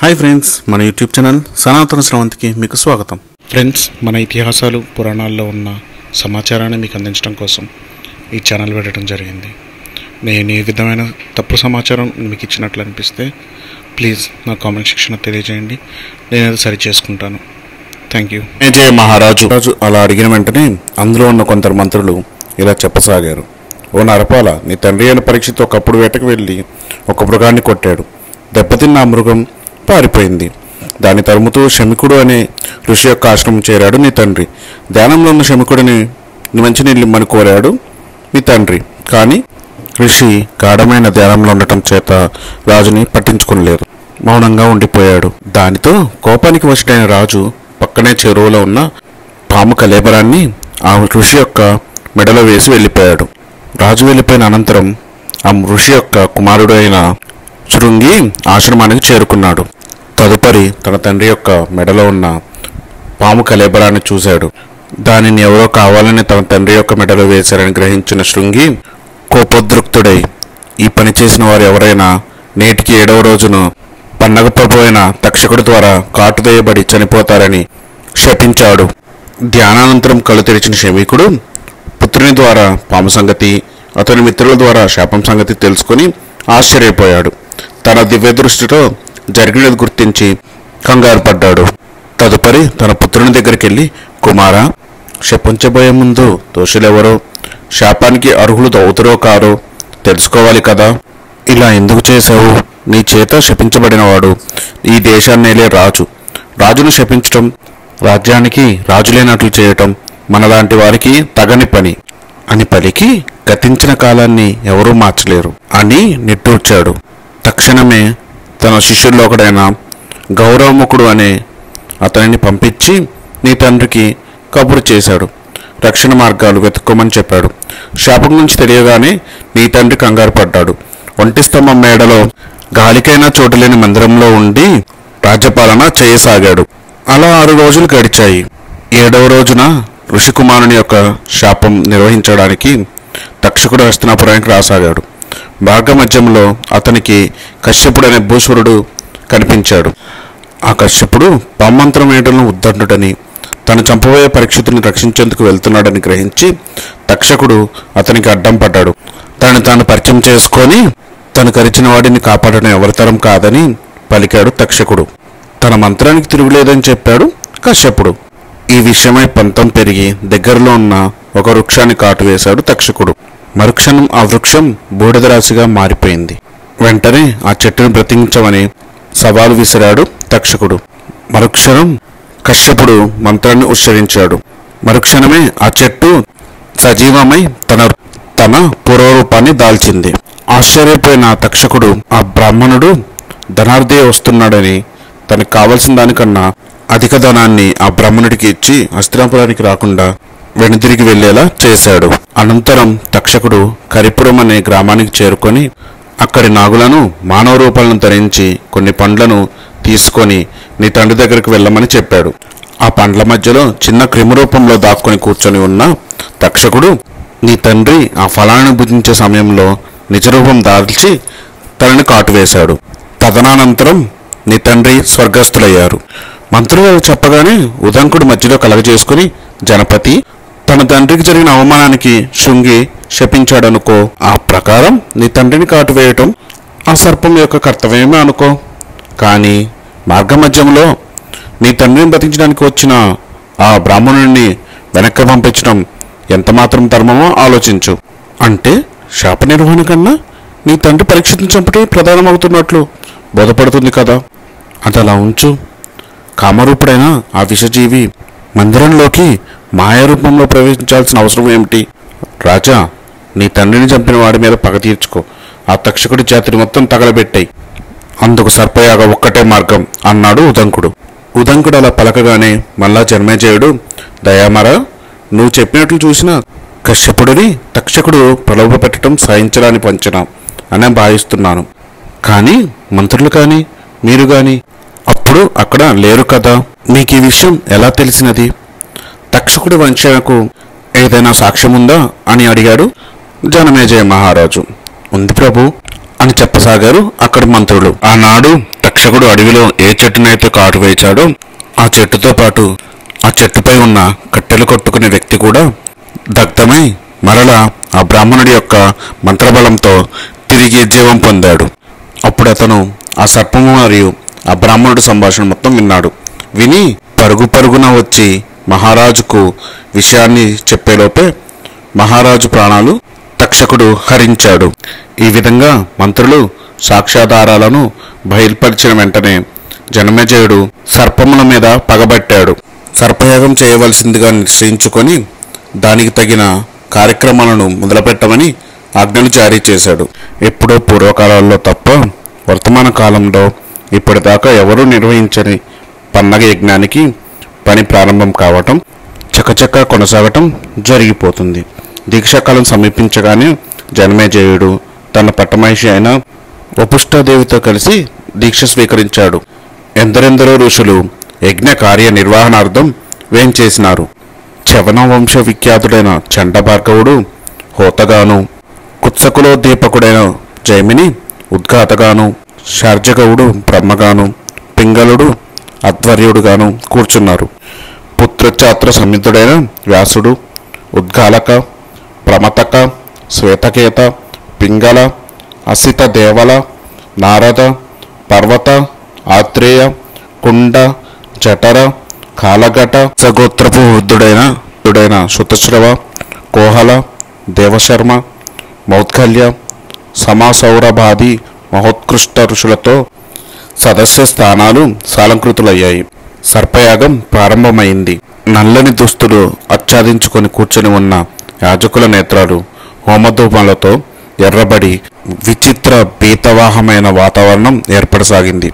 Hi friends, మన YouTube channel సనాతన శ్రవంతికి మీకు స్వాగతం. ఫ్రెండ్స్, మన ఇతిహాసాలు పురాణాల్లో ఉన్న సమాచారాన్ని మీకు అందించడం కోసం ఈ ఛానల్ పెట్టడం జరిగింది. నేను ఏ విధమైన తప్పు సమాచారం మీకు ఇచ్చినట్లు అనిపిస్తే ప్లీజ్ నా కామెంట్ సెక్షన్లో తెలియజేయండి. నేను అది సరి చేసుకుంటాను. Thank you. జయ మహారాజు అలా అడిగిన వెంటనే అందులో ఉన్న కొందరు మంత్రులు ఇలా చెప్పసాగారు. ఓ నరపాల, నీ తండ్రి అయిన పరీక్షతో ఒకప్పుడు వేటకు వెళ్ళి ఒక మృగాన్ని కొట్టాడు. దెబ్బతిన్న ఆ మృగం పారిపోయింది. దాన్ని తరుముతూ శమికుడు అనే ఋషి యొక్క ఆశ్రమం చేరాడు నీ తండ్రి. ధ్యానంలో ఉన్న శమికుడిని మంచినీళ్ళు ఇమ్మని కోరాడు నీ తండ్రి. కానీ ఋషి గాఢమైన ధ్యానంలో ఉండటం చేత రాజుని పట్టించుకోలేదు, మౌనంగా ఉండిపోయాడు. దానితో కోపానికి వశుడైన రాజు పక్కనే చెరువులో ఉన్న పాము కళేబరాన్ని ఆ ఋషి యొక్క మెడలో వేసి వెళ్ళిపోయాడు. రాజు వెళ్ళిపోయిన అనంతరం ఆ ఋషి యొక్క కుమారుడు అయిన శృంగి ఆశ్రమానికి చేరుకున్నాడు. తదుపరి తన తండ్రి యొక్క మెడలో ఉన్న పాము కళేబరాన్ని చూశాడు. దానిని ఎవరో కావాలని తన తండ్రి యొక్క మెడలో వేశారని గ్రహించిన శృంగి కోపోద్రిక్తుడై ఈ పని చేసిన వారు ఎవరైనా నేటికి 7వ రోజున పన్నగ ప్రభు అయిన తక్షకుడి ద్వారా కాటుదేయబడి చనిపోతారని శపించాడు. ధ్యానానంతరం కళ్ళు తెరిచిన శమీకుడు పుత్రుని ద్వారా పాము సంగతి, అతని మిత్రుల ద్వారా శాపం సంగతి తెలుసుకుని ఆశ్చర్యపోయాడు. తన దివ్య దృష్టితో జరిగినది గుర్తించి కంగారు పడ్డాడు. తదుపరి తన పుత్రుని దగ్గరికి వెళ్ళి, కుమారా, శపించబోయే ముందు దోషులెవరో, శాపానికి అర్హులు అవుతారో కారో తెలుసుకోవాలి కదా. ఇలా ఎందుకు చేశావు? నీ చేత శపించబడినవాడు ఈ దేశాన్నేలే రాజు. రాజును శపించటం, రాజ్యానికి రాజులేనట్లు చేయటం మనలాంటి వారికి తగని పని అని పలికి గతించిన కాలాన్ని ఎవరూ మార్చలేరు అని నిట్టూర్చాడు. తక్షణమే తన శిష్యుల్లో ఒకడైన గౌరవముఖుడు అనే అతనిని పంపించి నీ తండ్రికి కబురు చేశాడు. రక్షణ మార్గాలు వెతుక్కోమని చెప్పాడు. శాపం నుంచి తెలియగానే నీ తండ్రి కంగారు పడ్డాడు. ఒంటి స్తంభం మేడలో గాలికైనా చోటులేని మందిరంలో ఉండి రాజ్యపాలన చేయసాగాడు. అలా 6 రోజులు గడిచాయి. 7వ రోజున ఋషికుమారుని యొక్క శాపం నిర్వహించడానికి తక్షకుడు హస్తినాపురానికి రాసాగాడు. మార్గమధ్యంలో అతనికి కశ్యపుడు అనే భూసురుడు కనిపించాడు. ఆ కశ్యపుడు పామంత్రం వేటలను ఉద్దండుడని, తను చంపబోయే పరీక్షితుని రక్షించేందుకు వెళ్తున్నాడని గ్రహించి తక్షకుడు అతనికి అడ్డం పడ్డాడు. తనని తాను పరిచయం చేసుకొని తను కరిచిన వాడిని కాపాడడం ఎవరితరం కాదని పలికాడు తక్షకుడు. తన మంత్రానికి తిరుగులేదని చెప్పాడు కశ్యపుడు. ఈ విషయమై పంతం పెరిగి దగ్గరలో ఉన్న ఒక వృక్షాన్ని కాటు వేశాడు తక్షకుడు. మరుక్షణం ఆ వృక్షం బూడిద రాశిగా మారిపోయింది. వెంటనే ఆ చెట్టును బ్రతికించమని సవాలు విసిరాడు తక్షకుడు. మరుక్షణం కశ్యపుడు మంత్రాన్ని ఉచ్చరించాడు. మరుక్షణమే ఆ చెట్టు సజీవమై తన పూర్వరూపాన్ని దాల్చింది. ఆశ్చర్యపోయిన తక్షకుడు ఆ బ్రాహ్మణుడు ధనార్దే వస్తున్నాడని తనకు కావలసిన దానికన్నా అధిక ధనాన్ని ఆ బ్రాహ్మణుడికి ఇచ్చి హస్తినాపురానికి రాకుండా వెనుదిరిగి వెళ్లేలా చేశాడు. అనంతరం తక్షకుడు కరిపురం అనే గ్రామానికి చేరుకొని అక్కడి నాగులను మానవ రూపాలను ధరించి కొన్ని పండ్లను తీసుకొని నీ తండ్రి దగ్గరకు వెళ్ళమని చెప్పాడు. ఆ పండ్ల మధ్యలో చిన్న క్రిమి రూపంలో దాక్కుని కూర్చొని ఉన్న తక్షకుడు నీ తండ్రి ఆ ఫలాన్ని భుజించే సమయంలో నిజరూపం దాల్చి తనని కాటువేశాడు. తదనంతరం నీ తండ్రి స్వర్గస్థులయ్యారు. మంత్రులు చెప్పగానే ఉదంకుడు మధ్యలో కలగజేసుకుని, జనపతి, తన తండ్రికి జరిగిన అవమానానికి శృంగి శపించాడనుకో. ఆ ప్రకారం నీ తండ్రిని కాటువేయటం ఆ సర్పం యొక్క కర్తవ్యమే అనుకో. కానీ మార్గమధ్యంలో నీ తండ్రిని బతికించడానికి వచ్చిన ఆ బ్రాహ్మణుడిని వెనక్కి పంపించడం ఎంతమాత్రం ధర్మమో ఆలోచించు. అంటే శాప నిర్వహణ కన్నా నీ తండ్రి పరీక్షను చంపటే ప్రధానమవుతున్నట్లు బోధపడుతుంది కదా. అది అలా ఉంచు. కామరూపుడైన ఆ విషజీవి మందిరంలోకి మాయారూపంలో ప్రవేశించాల్సిన అవసరం ఏమిటి? రాజా, నీ తండ్రిని చంపిన వాడి మీద పగ తీర్చుకో. ఆ తక్షకుడి జాతిని మొత్తం తగలబెట్టాయి. అందుకు సర్పయాగ ఒక్కటే మార్గం అన్నాడు ఉదంకుడు. ఉదంకుడు అలా పలకగానే మళ్ళా జన్మేజయుడు, దయామరా, నువ్వు చెప్పినట్లు చూసిన కశ్యపుడిని తక్షకుడు ప్రలోభ పెట్టడం సహించడాని పంచన అని భావిస్తున్నాను. కానీ మంత్రులు కానీ మీరు కానీ అప్పుడు అక్కడ లేరు కదా. మీకు ఈ విషయం ఎలా తెలిసినది? తక్షకుడి వంచనకు ఏదైనా సాక్ష్యం ఉందా అని అడిగాడు జనమేజయ మహారాజు. ఉంది ప్రభు అని చెప్పసాగారు అక్కడి మంత్రులు. ఆనాడు తక్షకుడు అడవిలో ఏ చెట్టునైతే కాటు వేచాడో ఆ చెట్టుతో పాటు ఆ చెట్టుపై ఉన్న కట్టెలు కొట్టుకునే వ్యక్తి కూడా దగ్ధమై మరలా ఆ బ్రాహ్మణుడి యొక్క మంత్రబలంతో తిరిగి జీవం పొందాడు. అప్పుడు అతను ఆ సర్పము మరియు ఆ బ్రాహ్మణుడి సంభాషణ మొత్తం విన్నాడు. విని పరుగు పరుగున వచ్చి మహారాజుకు విషయాన్ని చెప్పేలోపే మహారాజు ప్రాణాలు తక్షకుడు హరించాడు. ఈ విధంగా మంత్రులు సాక్ష్యాధారాలను బయలుపరిచిన వెంటనే జనమేజయుడు సర్పముల మీద పగబట్టాడు. సర్పయాగం చేయవలసిందిగా నిశ్చయించుకొని దానికి తగిన కార్యక్రమాలను మొదలుపెట్టమని ఆజ్ఞలు జారీ చేశాడు. ఎప్పుడో పూర్వకాలాల్లో తప్ప వర్తమాన కాలంలో ఇప్పటిదాకా ఎవరూ నిర్వహించని పన్నగ యజ్ఞానికి పని ప్రారంభం కావటం, చకచకా కొనసాగటం జరిగిపోతుంది. దీక్షాకాలం సమీపించగానే జనమేజయుడు తన పట్టమహిషి అయిన వపుష్ఠాదేవితో కలిసి దీక్ష స్వీకరించాడు. ఎందరెందరో ఋషులు యజ్ఞ కార్య నిర్వహణార్థం వేంచేసినారు. చవన వంశ విఖ్యాతుడైన చండభార్గవుడు హోతగాను, కుత్సకులో దీపకుడైన జైమిని ఉద్ఘాతగాను, శార్జగవుడు బ్రహ్మగాను, పింగళుడు అధ్వర్యుడుగాను కూర్చున్నారు. పుత్రఛాత్ర సమితుడైన వ్యాసుడు, ఉద్గాలక, ప్రమతక, శ్వేతకేత, పింగళ, అసిత దేవల, నారద, పర్వత, ఆత్రేయ, కుండ, జఠర, కాలఘట, సగోత్రపు వృద్ధుడైన శుతశ్రవ, కోహల, దేవశర్మ, మౌద్గల్య, సమాసౌరభాది మహోత్కృష్ట ఋషులతో సదస్య స్థానాలు సాలంకృతులయ్యాయి. సర్పయాగం ప్రారంభమైంది. నల్లని దుస్తులు ఆచ్ఛాదించుకొని కూర్చొని ఉన్న యాజకుల నేత్రాలు హోమధూమాలతో ఎర్రబడి విచిత్ర భీతవాహమైన వాతావరణం ఏర్పడసాగింది.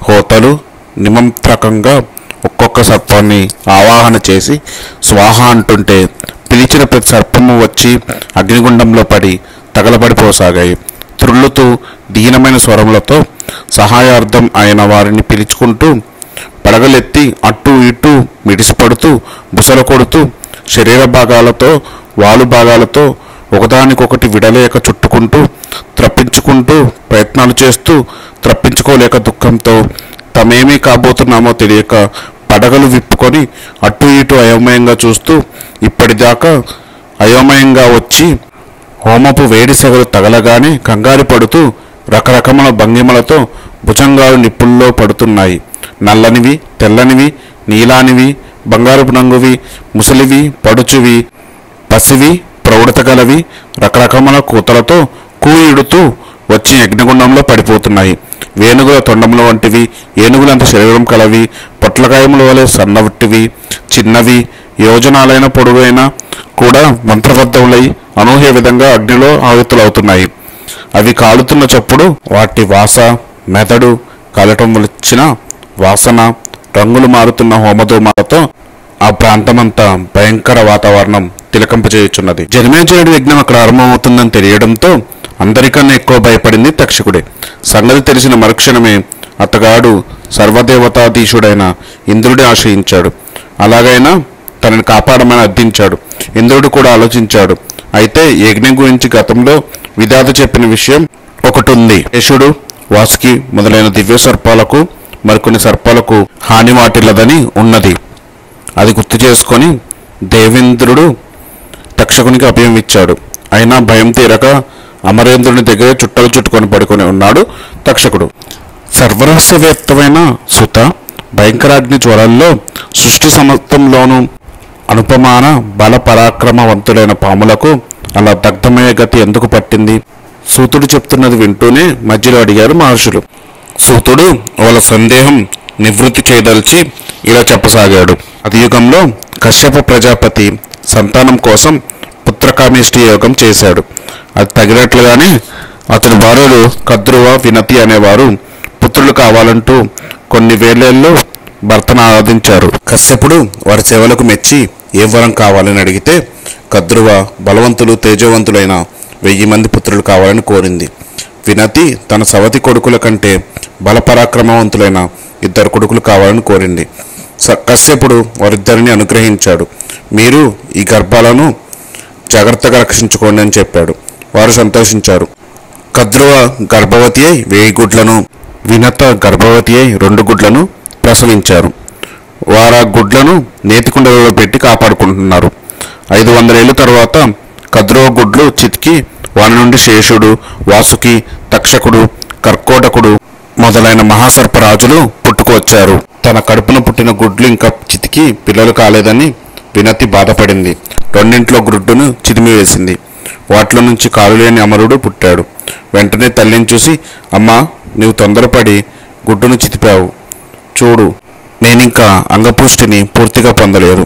హోతలు నిమంత్రకంగా ఒక్కొక్క సర్పాన్ని ఆవాహన చేసి స్వాహ అంటుంటే పిలిచిన ప్రతి సర్పము వచ్చి అగ్నిగుండంలో పడి తగలబడిపోసాగాయి. త్రుళ్ళుతూ దీనమైన స్వరములతో సహాయార్థం అయిన వారిని పిలుచుకుంటూ పడగలెత్తి అటు ఇటు మిడిసిపడుతూ బుసలు కొడుతూ శరీర భాగాలతో వాలు భాగాలతో ఒకదానికొకటి విడలేక చుట్టుకుంటూ త్రప్పించుకుంటూ ప్రయత్నాలు చేస్తూ త్రప్పించుకోలేక దుఃఖంతో తమేమీ కాబోతున్నామో తెలియక పడగలు విప్పుకొని అటు ఇటు అయోమయంగా చూస్తూ ఇప్పటిదాకా అయోమయంగా వచ్చి హోమపు వేడి సెగలు తగలగానే కంగారు పడుతూ రకరకముల భంగిమలతో భుజంగాలు నిప్పుల్లో పడుతున్నాయి. నల్లనివి, తెల్లనివి, నీలానివి, బంగారపు రంగువి, ముసలివి, పడుచువి, పసివి, ప్రౌఢత గలవి రకరకముల కూతలతో కూయిడుతూ వచ్చి యజ్ఞగుండంలో పడిపోతున్నాయి. వేణుగుల తొండముల వంటివి, ఏనుగులంత శరీరం కలవి, పొట్లకాయముల వలె సన్నవట్టివి, చిన్నవి, యోజనాలైన పొడుగైన కూడా మంత్రబద్ధములై అనూహ్య విధంగా అగ్నిలో ఆహుతులవుతున్నాయి. అవి కాలుతున్న చప్పుడు వాటి వాస, మెదడు, కాలటం వచ్చిన వాసన, రంగులు మారుతున్న హోమధూమాలతో ఆ ప్రాంతమంతా భయంకర వాతావరణం తిలకంపచేయుచున్నది. జనమేజయుడి యజ్ఞం అక్కడ ఆరంభమవుతుందని తెలియడంతో అందరికన్నా ఎక్కువ భయపడింది తక్షకుడే. సంగతి తెలిసిన మరుక్షణమే అతగాడు సర్వదేవతాధీశుడైన ఇంద్రుడి ఆశ్రయించాడు. అలాగైనా తనని కాపాడమని అర్థించాడు. ఇంద్రుడు కూడా ఆలోచించాడు. అయితే యజ్ఞం గురించి గతంలో విధాత చెప్పిన విషయం ఒకటి ఉంది. యశుడు, వాసుకి మొదలైన దివ్య సర్పాలకు మరికొన్ని సర్పాలకు హాని వాటిల్లదని ఉన్నది. అది గుర్తు చేసుకొని దేవేంద్రుడు తక్షకునికి అభయం ఇచ్చాడు. అయినా భయం తీరక అమరేంద్రుని దగ్గర చుట్టలు చుట్టుకొని పడుకొని ఉన్నాడు తక్షకుడు. సర్వరహస్యవేత్తమైన సుత భయంకరాగ్ని జ్వరాల్లో సృష్టి సమస్తంలోనూ అనుపమాన బల పరాక్రమవంతులైన పాములకు అలా దగ్ధమయ్యే గతి ఎందుకు పట్టింది? సూతుడు చెప్తున్నది వింటూనే మధ్యలో అడిగారు మహర్షులు. సూతుడు వాళ్ళ సందేహం నివృత్తి చేయదలిచి ఇలా చెప్పసాగాడు. అది యుగంలో కశ్యప ప్రజాపతి సంతానం కోసం పుత్రకామేష్టి యోగం చేశాడు. అది తగినట్లుగానే అతని భార్యలు కద్రువ, వినతి అనేవారు పుత్రులు కావాలంటూ కొన్ని వేలేల్లో భర్తను ఆరాధించారు. కశ్యపుడు వారి సేవలకు మెచ్చి ఏ వరం కావాలని అడిగితే కద్రువ బలవంతులు తేజవంతులైన 1000 మంది పుత్రులు కావాలని కోరింది. వినతి తన సవతి కొడుకుల కంటే బలపరాక్రమవంతులైన 2 కొడుకులు కావాలని కోరింది. కశ్యపుడు వారిద్దరిని అనుగ్రహించాడు. మీరు ఈ గర్భాలను జాగ్రత్తగా రక్షించుకోండి అని చెప్పాడు. వారు సంతోషించారు. కద్రువ గర్భవతి అయి 1000 గుడ్లను వినత గర్భవతి అయి 2 గుడ్లను ప్రసవించారు. వారు ఆ గుడ్లను నేతికుండలలో పెట్టి కాపాడుకుంటున్నారు. 500 ఏళ్ళ తర్వాత కద్రువ గుడ్లు చితికి వాని నుండి శేషుడు, వాసుకి, తక్షకుడు, కర్కోటకుడు మొదలైన మహాసర్పరాజులు పుట్టుకొచ్చారు. తన కడుపున పుట్టిన గుడ్లు ఇంకా చితికి పిల్లలు కాలేదని వినతి బాధపడింది. రెండింట్లో గుడ్డును చిదిమివేసింది. వాటిలో నుంచి కాలులేని అమరుడు పుట్టాడు. వెంటనే తల్లిని చూసి, అమ్మా, నీవు తొందరపడి గుడ్డును చితిపావు. చూడు, నేనింకా అంగపుష్టిని పూర్తిగా పొందలేదు.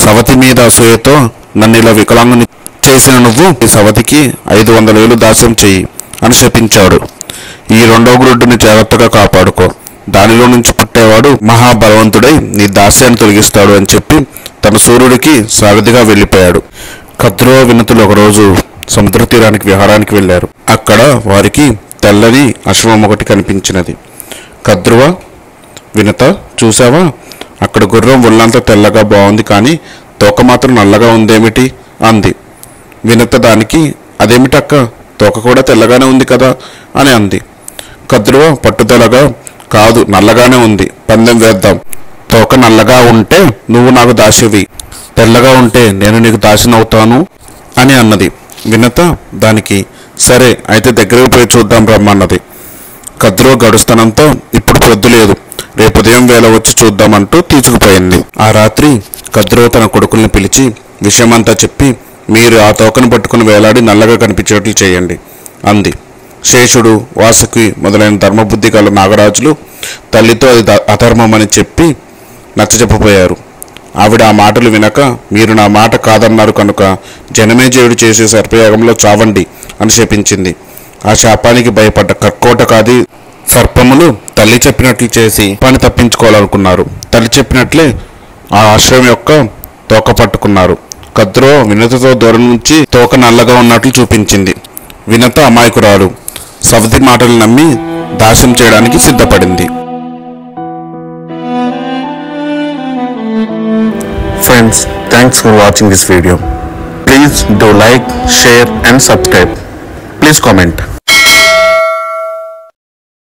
సవతి మీద అసూయతో నన్ను ఇలా వికలాంగుని చేసిన నువ్వు ఈ సవతికి 500 ఏళ్ళు దాస్యం చెయ్యి అని శపించాడు. ఈ 2వ గుడ్డుని జాగ్రత్తగా కాపాడుకో. దానిలో నుంచి పుట్టేవాడు మహాబలవంతుడై నీ దాస్యాన్ని తొలగిస్తాడు అని చెప్పి తన సూర్యుడికి సారథిగా వెళ్ళిపోయాడు. కద్రువ వినతులు ఒకరోజు సముద్ర తీరానికి విహారానికి వెళ్ళారు. అక్కడ వారికి తెల్లని అశ్వం ఒకటి కనిపించినది. కద్రువ, వినత, చూసావా, అక్కడ గుర్రం ఒళ్ళంతా తెల్లగా బాగుంది, కానీ తోక మాత్రం నల్లగా ఉందేమిటి అంది. వినత దానికి, అదేమిటక్క, తోక కూడా తెల్లగానే ఉంది కదా అని అంది. కద్రువ పట్టుదలగా, కాదు, నల్లగానే ఉంది, పందెం వేద్దాం. తోక నల్లగా ఉంటే నువ్వు నాకు దాసివి, తెల్లగా ఉంటే నేను నీకు దాసినవుతాను అని అన్నది. వినత దానికి, సరే అయితే దగ్గరికి పోయి చూద్దాం రమ్మన్నది. కద్రువ గడుస్తనంతో ఇప్పుడు పొద్దు లేదు, రేపు ఉదయం వేళ వచ్చి చూద్దామంటూ తీసుకుపోయింది. ఆ రాత్రి కద్రువ తన కొడుకుల్ని పిలిచి విషయమంతా చెప్పి, మీరు ఆ తోకను పట్టుకుని వేలాడి నల్లగా కనిపించేట్లు చేయండి అంది. శేషుడు, వాసుకి మొదలైన ధర్మబుద్ధి గల నాగరాజులు తల్లితో అది అధర్మమని చెప్పి నచ్చజెప్పపోయారు. ఆవిడ ఆ మాటలు వినక, మీరు నా మాట కాదన్నారు కనుక జనమేజయుడు చేసే సర్పయాగంలో చావండి అని శపించింది. ఆ శాపానికి భయపడ్డ కర్కోటకాది సర్పములు తల్లి చెప్పినట్లు చేసి పని తప్పించుకోవాలనుకున్నారు. తల్లి చెప్పినట్లే ఆ ఆశ్రమం యొక్క తోక పట్టుకున్నారు. కద్రువ వినతతో దూరం నుంచి తోక నల్లగా ఉన్నట్లు చూపించింది. వినత అమాయకురాలు సవతి మాటలు నమ్మి దాస్యం చేయడానికి సిద్ధపడింది. Friends, thanks for watching this video. Please do like, share and subscribe. Please comment.